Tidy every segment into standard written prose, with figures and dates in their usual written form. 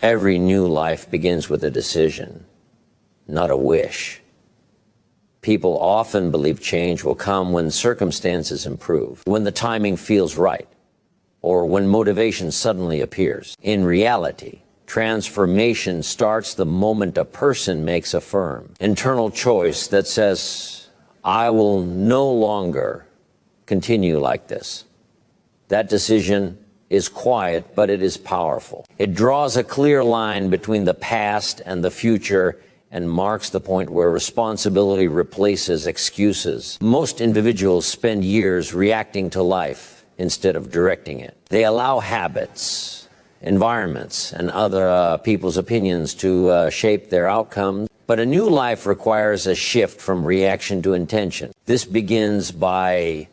Every new life begins with a decision, not a wish. People often believe change will come when circumstances improve, when the timing feels right, or when motivation suddenly appears. In reality, transformation starts the moment a person makes a firm, internal choice that says, I will no longer continue like this. That decision is quiet, but it is powerful. It draws a clear line between the past and the future and marks the point where responsibility replaces excuses. Most individuals spend years reacting to life instead of directing it. They allow habits, environments, and other people's opinions to shape their outcomes. But a new life requires a shift from reaction to intention. This begins by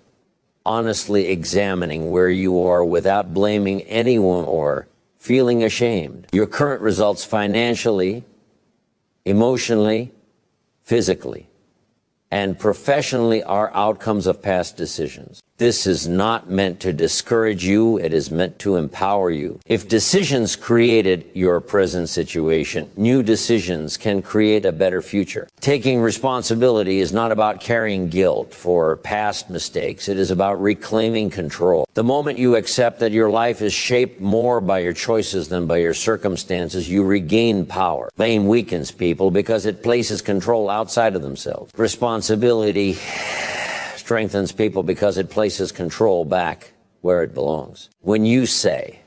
honestly examining where you are without blaming anyone or feeling ashamed. Your current results financially, emotionally, physically, and professionally are outcomes of past decisions. This is not meant to discourage you, it is meant to empower you. If decisions created your present situation, new decisions can create a better future. Taking responsibility is not about carrying guilt for past mistakes, it is about reclaiming control. The moment you accept that your life is shaped more by your choices than by your circumstances, you regain power. Blame weakens people because it places control outside of themselves. Responsibility strengthens people because it places control back where it belongs. When you say,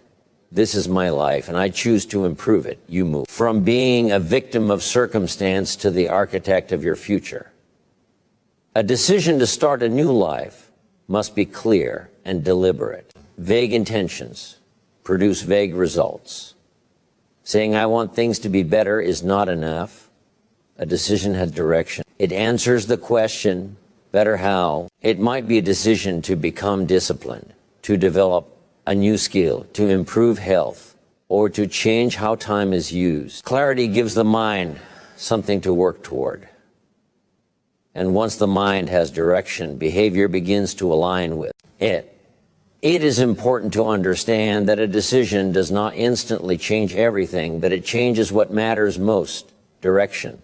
this is my life and I choose to improve it, you move from being a victim of circumstance to the architect of your future. A decision to start a new life must be clear and deliberate. Vague intentions produce vague results. Saying I want things to be better is not enough. A decision has direction. It answers the question, better how. It might be a decision to become disciplined, to develop a new skill, to improve health, or to change how time is used. Clarity gives the mind something to work toward. And once the mind has direction, behavior begins to align with it. It is important to understand that a decision does not instantly change everything, but it changes what matters most, direction.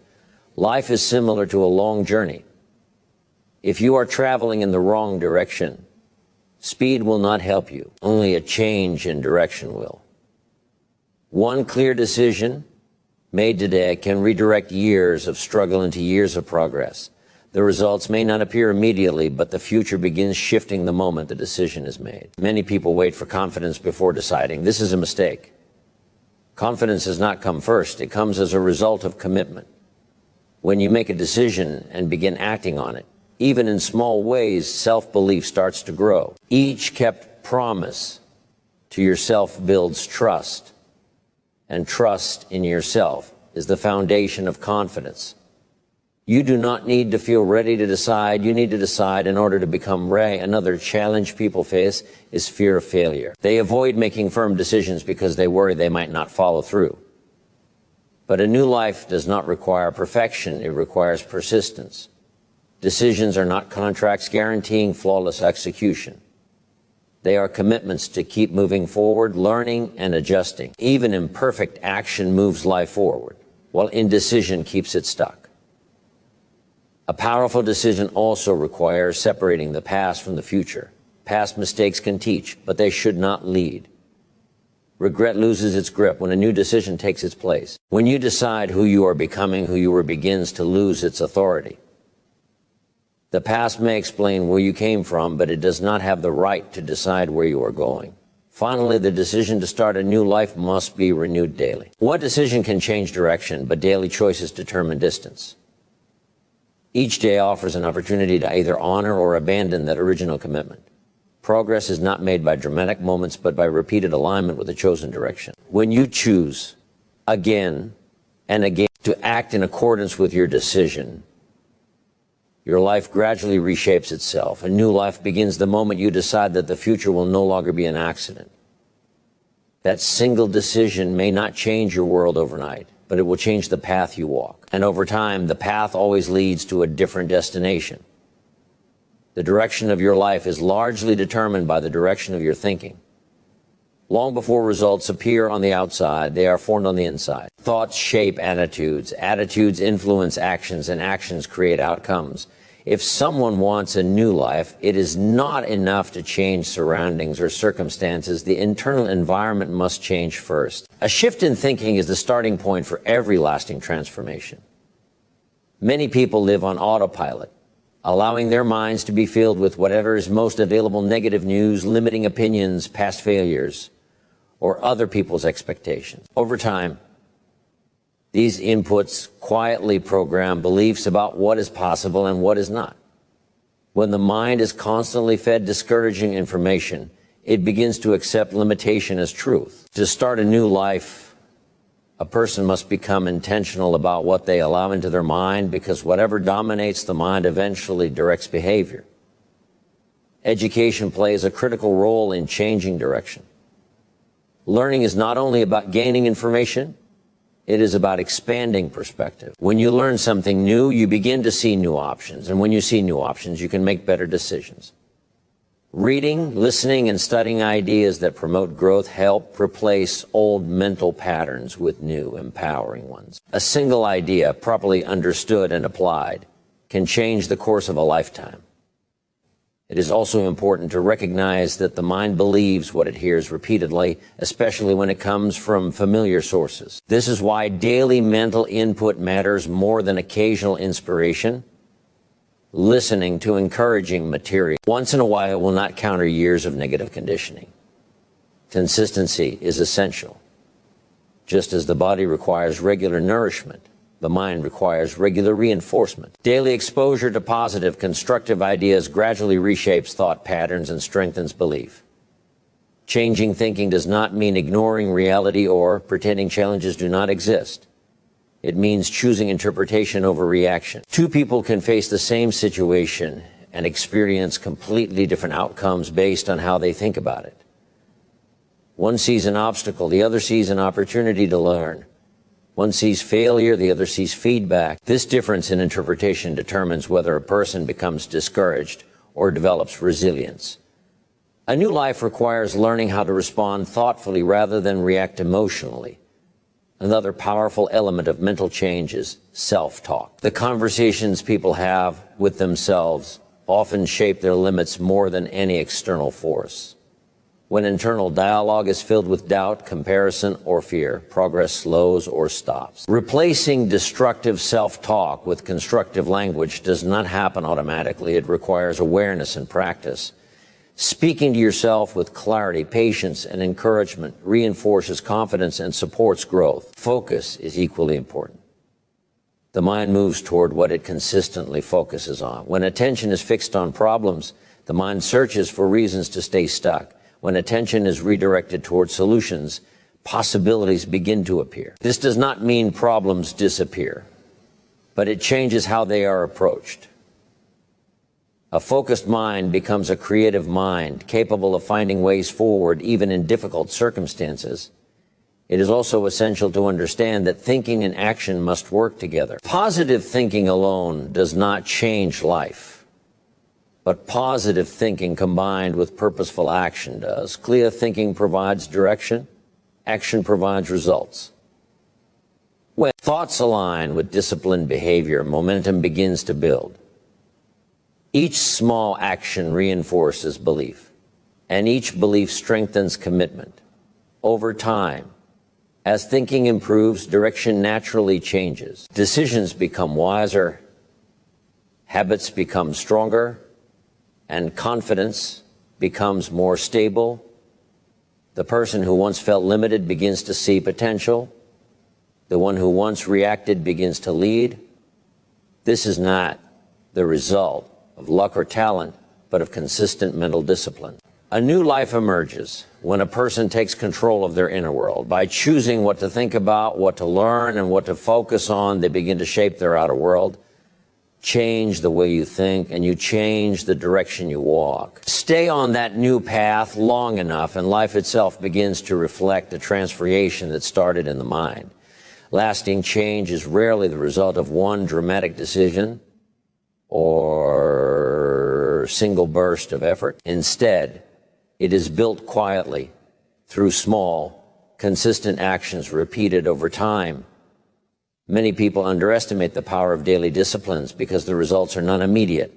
Life is similar to a long journey. If you are traveling in the wrong direction, speed will not help you. Only a change in direction will. One clear decision made today can redirect years of struggle into years of progress. The results may not appear immediately, but the future begins shifting the moment the decision is made. Many people wait for confidence before deciding. This is a mistake. Confidence does not come first. It comes as a result of commitment. When you make a decision and begin acting on it, even in small ways, self-belief starts to grow. Each kept promise to yourself builds trust, and trust in yourself is the foundation of confidence. You do not need to feel ready to decide. You need to decide in order to become ready. Another challenge people face is fear of failure. They avoid making firm decisions because they worry they might not follow through. But a new life does not require perfection. It requires persistence. Decisions are not contracts guaranteeing flawless execution. They are commitments to keep moving forward, learning, and adjusting. Even imperfect action moves life forward, while indecision keeps it stuck. A powerful decision also requires separating the past from the future. Past mistakes can teach, but they should not lead. Regret loses its grip when a new decision takes its place. When you decide who you are becoming, who you are begins to lose its authority. The past may explain where you came from, but it does not have the right to decide where you are going. Finally, the decision to start a new life must be renewed daily. What decision can change direction, but daily choices determine distance? Each day offers an opportunity to either honor or abandon that original commitment. Progress is not made by dramatic moments, but by repeated alignment with a chosen direction. When you choose again and again to act in accordance with your decision, your life gradually reshapes itself. A new life begins the moment you decide that the future will no longer be an accident. That single decision may not change your world overnight, but it will change the path you walk. And over time, the path always leads to a different destination. The direction of your life is largely determined by the direction of your thinking. Long before results appear on the outside, they are formed on the inside. Thoughts shape attitudes. Attitudes influence actions, and actions create outcomes. If someone wants a new life, it is not enough to change surroundings or circumstances. The internal environment must change first. A shift in thinking is the starting point for every lasting transformation. Many people live on autopilot, allowing their minds to be filled with whatever is most available: negative news, limiting opinions, past failures, or other people's expectations. Over time, these inputs quietly program beliefs about what is possible and what is not. When the mind is constantly fed discouraging information, it begins to accept limitation as truth. To start a new life, a person must become intentional about what they allow into their mind, because whatever dominates the mind eventually directs behavior. Education plays a critical role in changing direction. Learning is not only about gaining information, it is about expanding perspective. When you learn something new, you begin to see new options. And when you see new options, you can make better decisions. Reading, listening, and studying ideas that promote growth help replace old mental patterns with new, empowering ones. A single idea, properly understood and applied, can change the course of a lifetime. It is also important to recognize that the mind believes what it hears repeatedly, especially when it comes from familiar sources. This is why daily mental input matters more than occasional inspiration. Listening to encouraging material once in a while will not counter years of negative conditioning. Consistency is essential. Just as the body requires regular nourishment, the mind requires regular reinforcement. Daily exposure to positive, constructive ideas gradually reshapes thought patterns and strengthens belief. Changing thinking does not mean ignoring reality or pretending challenges do not exist. It means choosing interpretation over reaction. Two people can face the same situation and experience completely different outcomes based on how they think about it. One sees an obstacle, the other sees an opportunity to learn. One sees failure, the other sees feedback. This difference in interpretation determines whether a person becomes discouraged or develops resilience. A new life requires learning how to respond thoughtfully rather than react emotionally. Another powerful element of mental change is self-talk. The conversations people have with themselves often shape their limits more than any external force. When internal dialogue is filled with doubt, comparison, or fear, progress slows or stops. Replacing destructive self-talk with constructive language does not happen automatically. It requires awareness and practice. Speaking to yourself with clarity, patience, and encouragement reinforces confidence and supports growth. Focus is equally important. The mind moves toward what it consistently focuses on. When attention is fixed on problems, the mind searches for reasons to stay stuck. When attention is redirected toward solutions, possibilities begin to appear. This does not mean problems disappear, but it changes how they are approached. A focused mind becomes a creative mind, capable of finding ways forward even in difficult circumstances. It is also essential to understand that thinking and action must work together. Positive thinking alone does not change life. But positive thinking combined with purposeful action does. Clear thinking provides direction. Action provides results. When thoughts align with disciplined behavior, momentum begins to build. Each small action reinforces belief, and each belief strengthens commitment. Over time, as thinking improves, direction naturally changes. Decisions become wiser, habits become stronger, and confidence becomes more stable. The person who once felt limited begins to see potential. The one who once reacted begins to lead. This is not the result of luck or talent, but of consistent mental discipline. A new life emerges when a person takes control of their inner world. By choosing what to think about, what to learn, and what to focus on, they begin to shape their outer world. Change the way you think, and you change the direction you walk. Stay on that new path long enough, and life itself begins to reflect the transformation that started in the mind. Lasting change is rarely the result of one dramatic decision or single burst of effort. Instead, it is built quietly through small, consistent actions repeated over time. Many people underestimate the power of daily disciplines because the results are not immediate.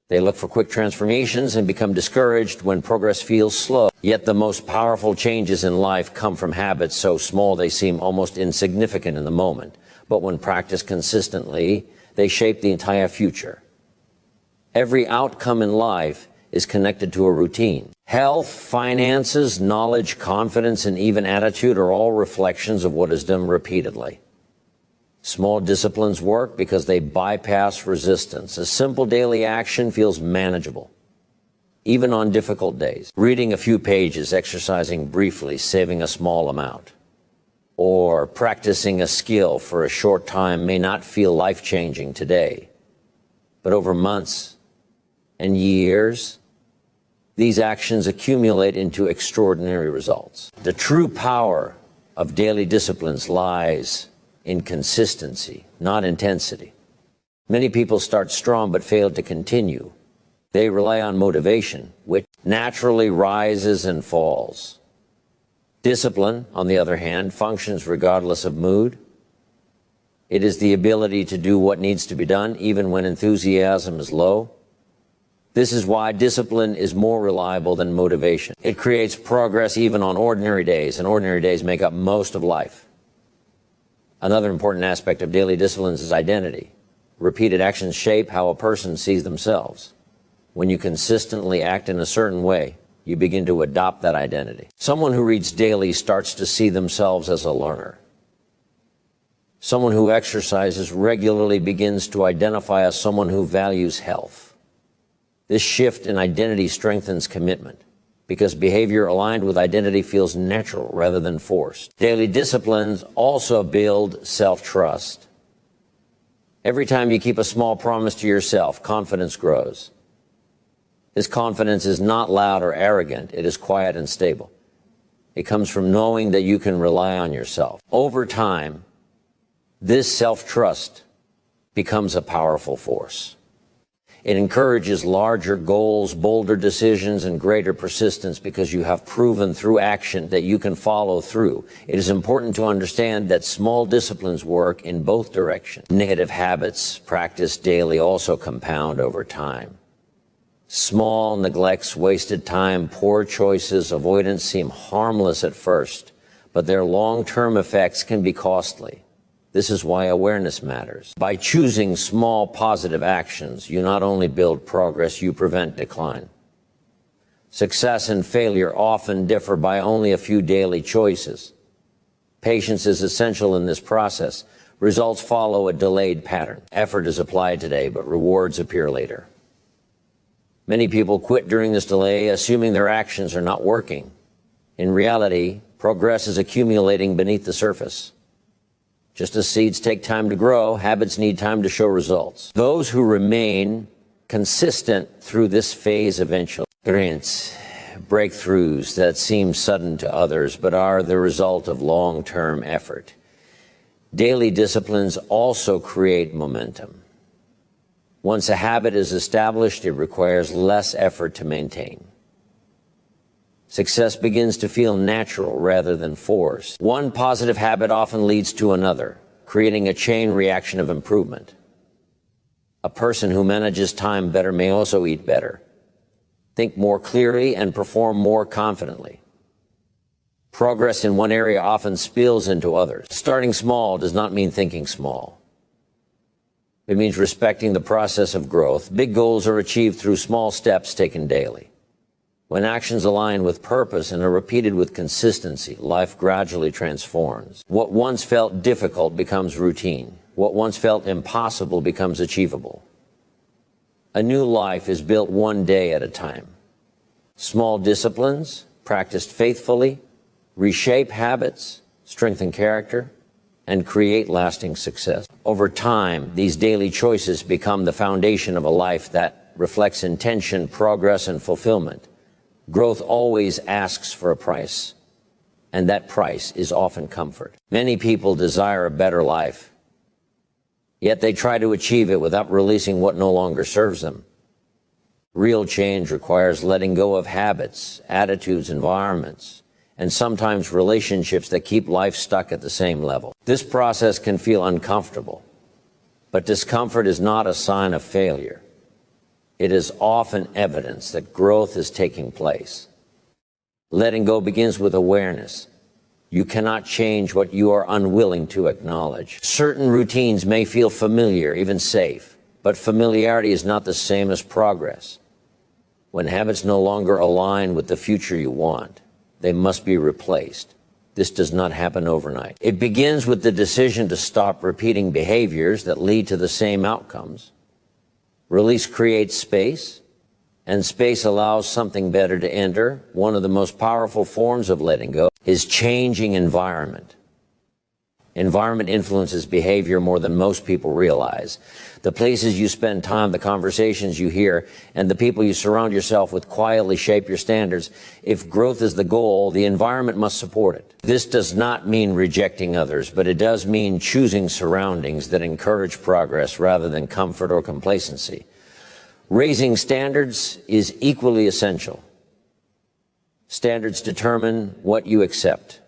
They look for quick transformations and become discouraged when progress feels slow. Yet the most powerful changes in life come from habits so small they seem almost insignificant in the moment. But when practiced consistently, they shape the entire future. Every outcome in life is connected to a routine. Health, finances, knowledge, confidence, and even attitude are all reflections of what is done repeatedly. Small disciplines work because they bypass resistance. A simple daily action feels manageable, even on difficult days. Reading a few pages, exercising briefly, saving a small amount, or practicing a skill for a short time may not feel life-changing today, but over months and years, these actions accumulate into extraordinary results. The true power of daily disciplines lies in consistency, not intensity. Many people start strong but fail to continue. They rely on motivation, which naturally rises and falls. Discipline, on the other hand, functions regardless of mood. It is the ability to do what needs to be done even when enthusiasm is low. This is why discipline is more reliable than motivation. It creates progress even on ordinary days, and ordinary days make up most of life. Another important aspect of daily disciplines is identity. Repeated actions shape how a person sees themselves. When you consistently act in a certain way, you begin to adopt that identity. Someone who reads daily starts to see themselves as a learner. Someone who exercises regularly begins to identify as someone who values health. This shift in identity strengthens commitment, because behavior aligned with identity feels natural rather than forced. Daily disciplines also build self-trust. Every time you keep a small promise to yourself, confidence grows. This confidence is not loud or arrogant. It is quiet and stable. It comes from knowing that you can rely on yourself. Over time, this self-trust becomes a powerful force. It encourages larger goals, bolder decisions, and greater persistence because you have proven through action that you can follow through. It is important to understand that small disciplines work in both directions. Negative habits practiced daily also compound over time. Small neglects, wasted time, poor choices, avoidance seem harmless at first, but their long-term effects can be costly. This is why awareness matters. By choosing small positive actions, you not only build progress, you prevent decline. Success and failure often differ by only a few daily choices. Patience is essential in this process. Results follow a delayed pattern. Effort is applied today, but rewards appear later. Many people quit during this delay, assuming their actions are not working. In reality, progress is accumulating beneath the surface. Just as seeds take time to grow, habits need time to show results. Those who remain consistent through this phase eventually experience breakthroughs that seem sudden to others, but are the result of long-term effort. Daily disciplines also create momentum. Once a habit is established, it requires less effort to maintain. Success begins to feel natural rather than forced. One positive habit often leads to another, creating a chain reaction of improvement. A person who manages time better may also eat better, think more clearly, and perform more confidently. Progress in one area often spills into others. Starting small does not mean thinking small. It means respecting the process of growth. Big goals are achieved through small steps taken daily. When actions align with purpose and are repeated with consistency, life gradually transforms. What once felt difficult becomes routine. What once felt impossible becomes achievable. A new life is built one day at a time. Small disciplines, practiced faithfully, reshape habits, strengthen character, and create lasting success. Over time, these daily choices become the foundation of a life that reflects intention, progress, and fulfillment. Growth always asks for a price, and that price is often comfort. Many people desire a better life, yet they try to achieve it without releasing what no longer serves them. Real change requires letting go of habits, attitudes, environments, and sometimes relationships that keep life stuck at the same level. This process can feel uncomfortable, but discomfort is not a sign of failure. It is often evidence that growth is taking place. Letting go begins with awareness. You cannot change what you are unwilling to acknowledge. Certain routines may feel familiar, even safe, but familiarity is not the same as progress. When habits no longer align with the future you want, they must be replaced. This does not happen overnight. It begins with the decision to stop repeating behaviors that lead to the same outcomes. Release creates space, and space allows something better to enter. One of the most powerful forms of letting go is changing environment. Environment influences behavior more than most people realize. The places you spend time, the conversations you hear, and the people you surround yourself with quietly shape your standards. If growth is the goal, the environment must support it. This does not mean rejecting others, but it does mean choosing surroundings that encourage progress rather than comfort or complacency. Raising standards is equally essential. Standards determine what you accept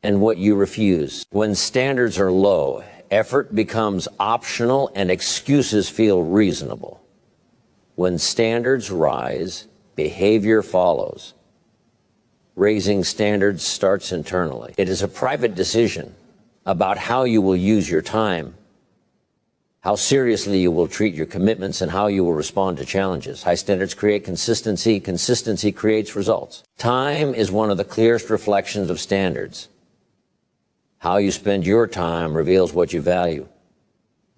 and what you refuse. When standards are low, effort becomes optional and excuses feel reasonable. When standards rise, behavior follows. Raising standards starts internally. It is a private decision about how you will use your time, how seriously you will treat your commitments, and how you will respond to challenges. High standards create consistency. Consistency creates results. Time is one of the clearest reflections of standards. How you spend your time reveals what you value.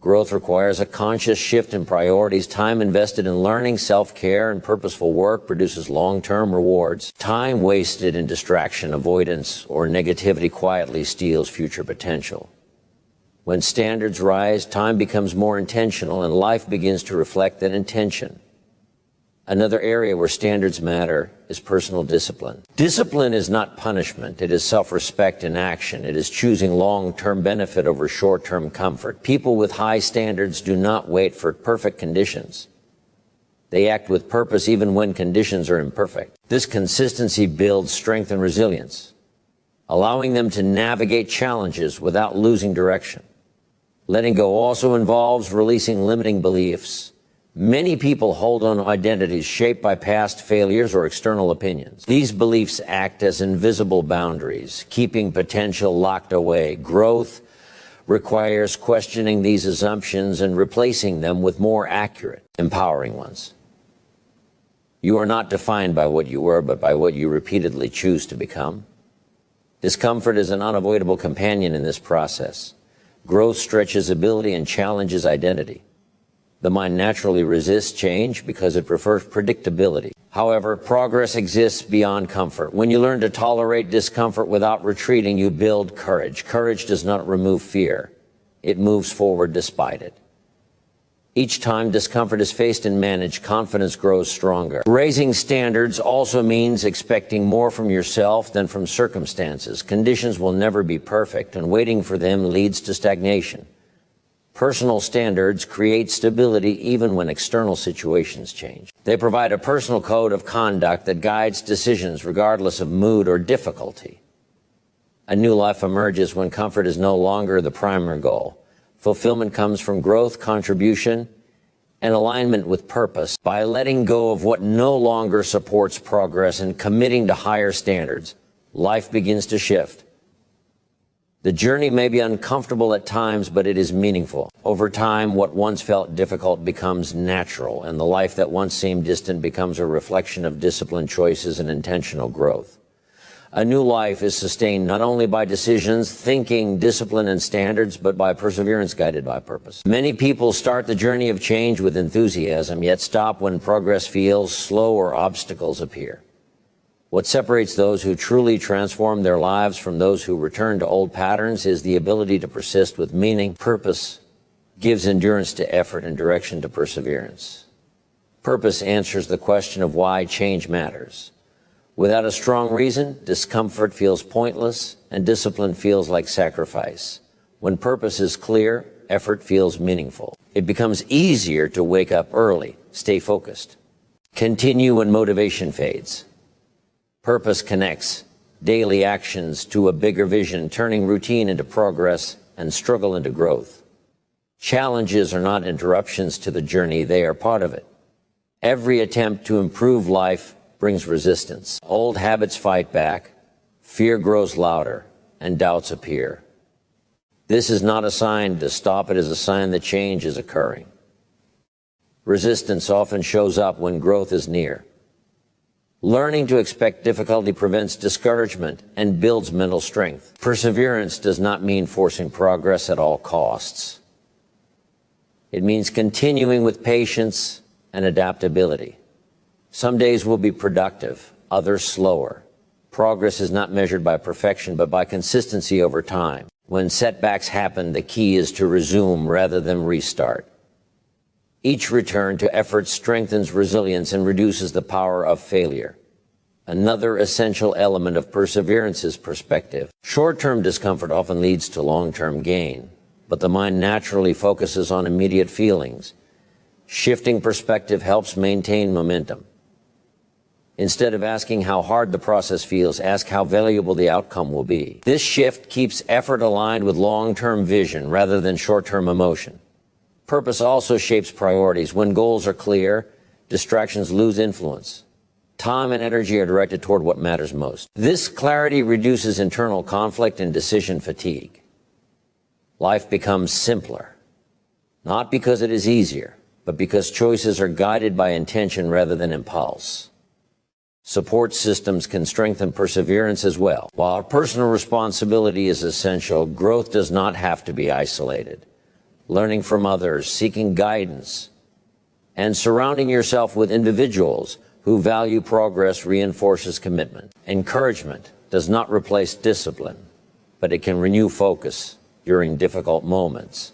Growth requires a conscious shift in priorities. Time invested in learning, self-care, and purposeful work produces long-term rewards. Time wasted in distraction, avoidance, or negativity quietly steals future potential. When standards rise, time becomes more intentional, and life begins to reflect that intention. Another area where standards matter is personal discipline. Discipline is not punishment. It is self-respect in action. It is choosing long-term benefit over short-term comfort. People with high standards do not wait for perfect conditions. They act with purpose even when conditions are imperfect. This consistency builds strength and resilience, allowing them to navigate challenges without losing direction. Letting go also involves releasing limiting beliefs. Many people hold on to identities shaped by past failures or external opinions. These beliefs act as invisible boundaries, keeping potential locked away. Growth requires questioning these assumptions and replacing them with more accurate, empowering ones. You are not defined by what you were, but by what you repeatedly choose to become. Discomfort is an unavoidable companion in this process. Growth stretches ability and challenges identity. The mind naturally resists change because it prefers predictability. However, progress exists beyond comfort. When you learn to tolerate discomfort without retreating, you build courage. Courage does not remove fear. It moves forward despite it. Each time discomfort is faced and managed, confidence grows stronger. Raising standards also means expecting more from yourself than from circumstances. Conditions will never be perfect, and waiting for them leads to stagnation. Personal standards create stability even when external situations change. They provide a personal code of conduct that guides decisions regardless of mood or difficulty. A new life emerges when comfort is no longer the primary goal. Fulfillment comes from growth, contribution, and alignment with purpose. By letting go of what no longer supports progress and committing to higher standards, life begins to shift. The journey may be uncomfortable at times, but it is meaningful. Over time, what once felt difficult becomes natural, and the life that once seemed distant becomes a reflection of disciplined choices and intentional growth. A new life is sustained not only by decisions, thinking, discipline, and standards, but by perseverance guided by purpose. Many people start the journey of change with enthusiasm, yet stop when progress feels slow or obstacles appear. What separates those who truly transform their lives from those who return to old patterns is the ability to persist with meaning. Purpose gives endurance to effort and direction to perseverance. Purpose answers the question of why change matters. Without a strong reason, discomfort feels pointless and discipline feels like sacrifice. When purpose is clear, effort feels meaningful. It becomes easier to wake up early, stay focused, continue when motivation fades. Purpose connects daily actions to a bigger vision, turning routine into progress and struggle into growth. Challenges are not interruptions to the journey, they are part of it. Every attempt to improve life brings resistance. Old habits fight back, fear grows louder, and doubts appear. This is not a sign to stop, it is a sign that change is occurring. Resistance often shows up when growth is near. Learning to expect difficulty prevents discouragement and builds mental strength. Perseverance does not mean forcing progress at all costs. It means continuing with patience and adaptability. Some days will be productive, others slower. Progress is not measured by perfection, but by consistency over time. When setbacks happen, the key is to resume rather than restart. Each return to effort strengthens resilience and reduces the power of failure. Another essential element of perseverance is perspective. Short-term discomfort often leads to long-term gain, but the mind naturally focuses on immediate feelings. Shifting perspective helps maintain momentum. Instead of asking how hard the process feels, ask how valuable the outcome will be. This shift keeps effort aligned with long-term vision rather than short-term emotion. Purpose also shapes priorities. When goals are clear, distractions lose influence. Time and energy are directed toward what matters most. This clarity reduces internal conflict and decision fatigue. Life becomes simpler, not because it is easier, but because choices are guided by intention rather than impulse. Support systems can strengthen perseverance as well. While personal responsibility is essential, growth does not have to be isolated. Learning from others, seeking guidance, and surrounding yourself with individuals who value progress reinforces commitment. Encouragement does not replace discipline, but it can renew focus during difficult moments.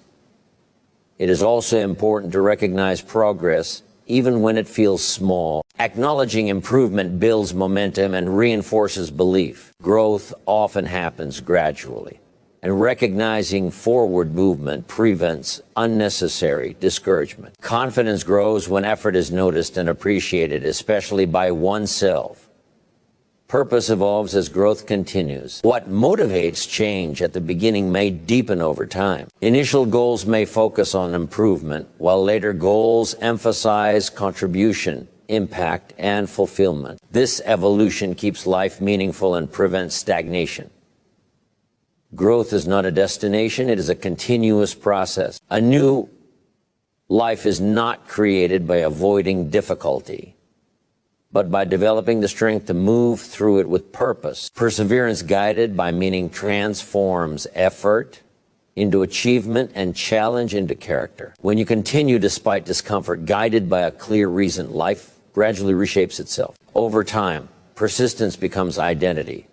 It is also important to recognize progress even when it feels small. Acknowledging improvement builds momentum and reinforces belief. Growth often happens gradually, and recognizing forward movement prevents unnecessary discouragement. Confidence grows when effort is noticed and appreciated, especially by oneself. Purpose evolves as growth continues. What motivates change at the beginning may deepen over time. Initial goals may focus on improvement, while later goals emphasize contribution, impact, and fulfillment. This evolution keeps life meaningful and prevents stagnation. Growth is not a destination, it is a continuous process. A new life is not created by avoiding difficulty, but by developing the strength to move through it with purpose. Perseverance guided by meaning transforms effort into achievement and challenge into character. When you continue despite discomfort, guided by a clear reason, life gradually reshapes itself. Over time, persistence becomes identity,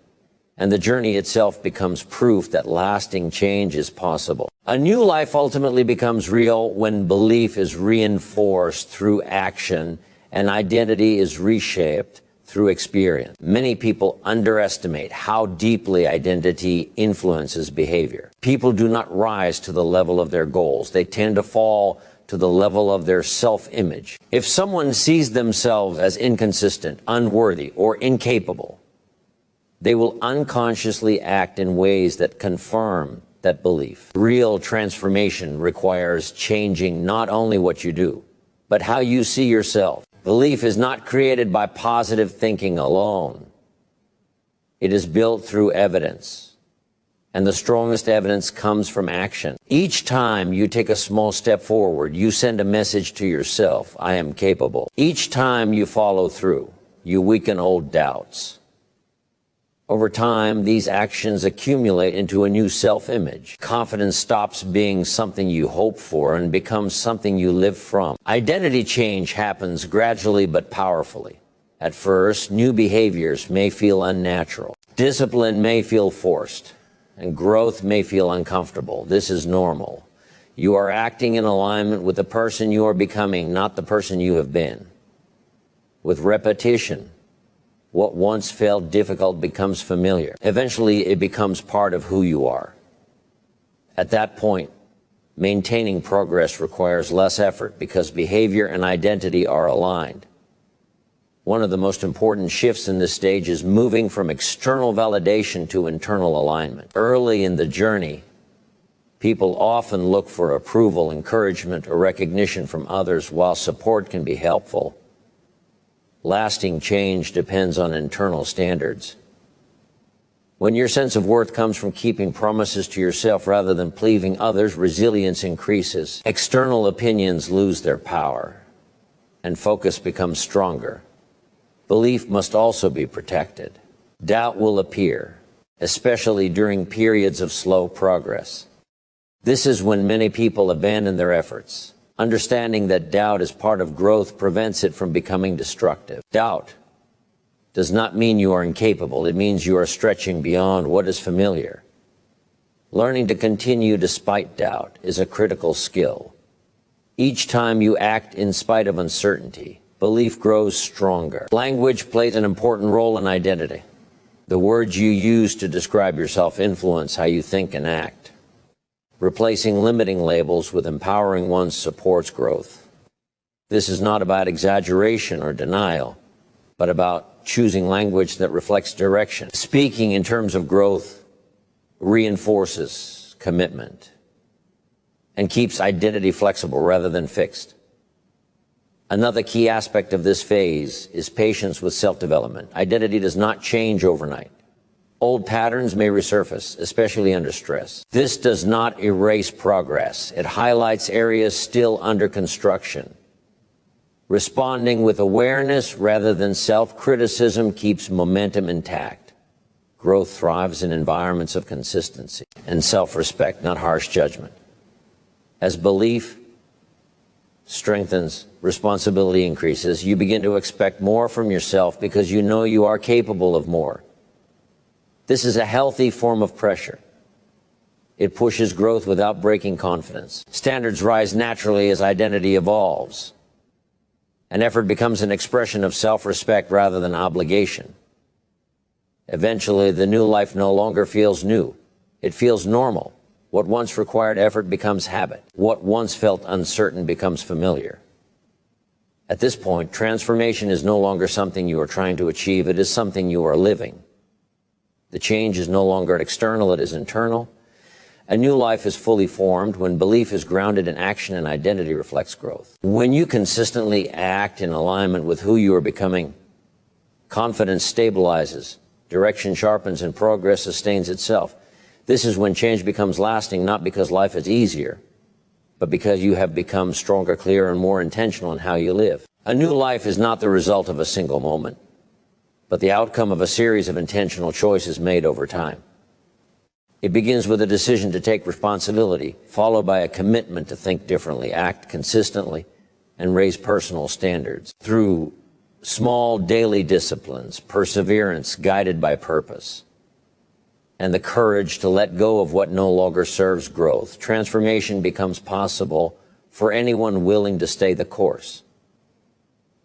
and the journey itself becomes proof that lasting change is possible. A new life ultimately becomes real when belief is reinforced through action and identity is reshaped through experience. Many people underestimate how deeply identity influences behavior. People do not rise to the level of their goals. They tend to fall to the level of their self-image. If someone sees themselves as inconsistent, unworthy, or incapable, they will unconsciously act in ways that confirm that belief. Real transformation requires changing not only what you do, but how you see yourself. Belief is not created by positive thinking alone. It is built through evidence, and the strongest evidence comes from action. Each time you take a small step forward, you send a message to yourself, I am capable. Each time you follow through, you weaken old doubts. Over time, these actions accumulate into a new self-image. Confidence stops being something you hope for and becomes something you live from. Identity change happens gradually but powerfully. At first, new behaviors may feel unnatural. Discipline may feel forced, and growth may feel uncomfortable. This is normal. You are acting in alignment with the person you are becoming, not the person you have been. With repetition, what once felt difficult becomes familiar. Eventually, it becomes part of who you are. At that point, maintaining progress requires less effort because behavior and identity are aligned. One of the most important shifts in this stage is moving from external validation to internal alignment. Early in the journey, people often look for approval, encouragement, or recognition from others. While support can be helpful, lasting change depends on internal standards. When your sense of worth comes from keeping promises to yourself rather than pleasing others, resilience increases. External opinions lose their power, and focus becomes stronger. Belief must also be protected. Doubt will appear, especially during periods of slow progress. This is when many people abandon their efforts. Understanding that doubt is part of growth prevents it from becoming destructive. Doubt does not mean you are incapable. It means you are stretching beyond what is familiar. Learning to continue despite doubt is a critical skill. Each time you act in spite of uncertainty, belief grows stronger. Language plays an important role in identity. The words you use to describe yourself influence how you think and act. Replacing limiting labels with empowering ones supports growth. This is not about exaggeration or denial, but about choosing language that reflects direction. Speaking in terms of growth reinforces commitment and keeps identity flexible rather than fixed. Another key aspect of this phase is patience with self-development. Identity does not change overnight. Old patterns may resurface, especially under stress. This does not erase progress. It highlights areas still under construction. Responding with awareness rather than self-criticism keeps momentum intact. Growth thrives in environments of consistency and self-respect, not harsh judgment. As belief strengthens, responsibility increases, you begin to expect more from yourself because you know you are capable of more. This is a healthy form of pressure. It pushes growth without breaking confidence. Standards rise naturally as identity evolves, and effort becomes an expression of self-respect rather than obligation. Eventually, the new life no longer feels new. It feels normal. What once required effort becomes habit. What once felt uncertain becomes familiar. At this point, transformation is no longer something you are trying to achieve. It is something you are living. The change is no longer external, it is internal. A new life is fully formed when belief is grounded in action and identity reflects growth. When you consistently act in alignment with who you are becoming, confidence stabilizes, direction sharpens, and progress sustains itself. This is when change becomes lasting, not because life is easier, but because you have become stronger, clearer, and more intentional in how you live. A new life is not the result of a single moment, but the outcome of a series of intentional choices made over time. It begins with a decision to take responsibility, followed by a commitment to think differently, act consistently, and raise personal standards. Through small daily disciplines, perseverance guided by purpose, and the courage to let go of what no longer serves growth, transformation becomes possible for anyone willing to stay the course.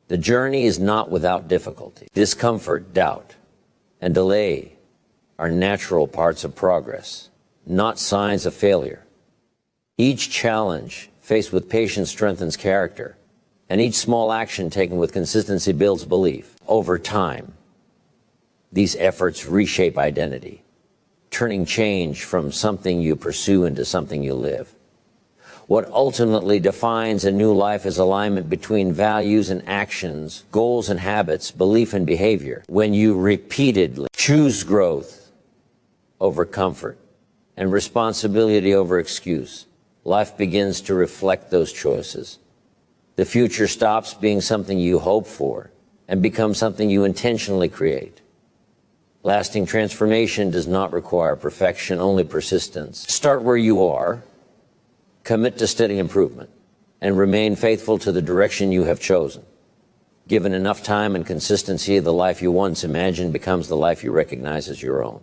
The journey is not without difficulty. Discomfort, doubt, and delay are natural parts of progress, not signs of failure. Each challenge faced with patience strengthens character, and each small action taken with consistency builds belief. Over time, these efforts reshape identity, turning change from something you pursue into something you live. What ultimately defines a new life is alignment between values and actions, goals and habits, belief and behavior. When you repeatedly choose growth over comfort and responsibility over excuse, life begins to reflect those choices. The future stops being something you hope for and becomes something you intentionally create. Lasting transformation does not require perfection, only persistence. Start where you are, commit to steady improvement, and remain faithful to the direction you have chosen. Given enough time and consistency, the life you once imagined becomes the life you recognize as your own.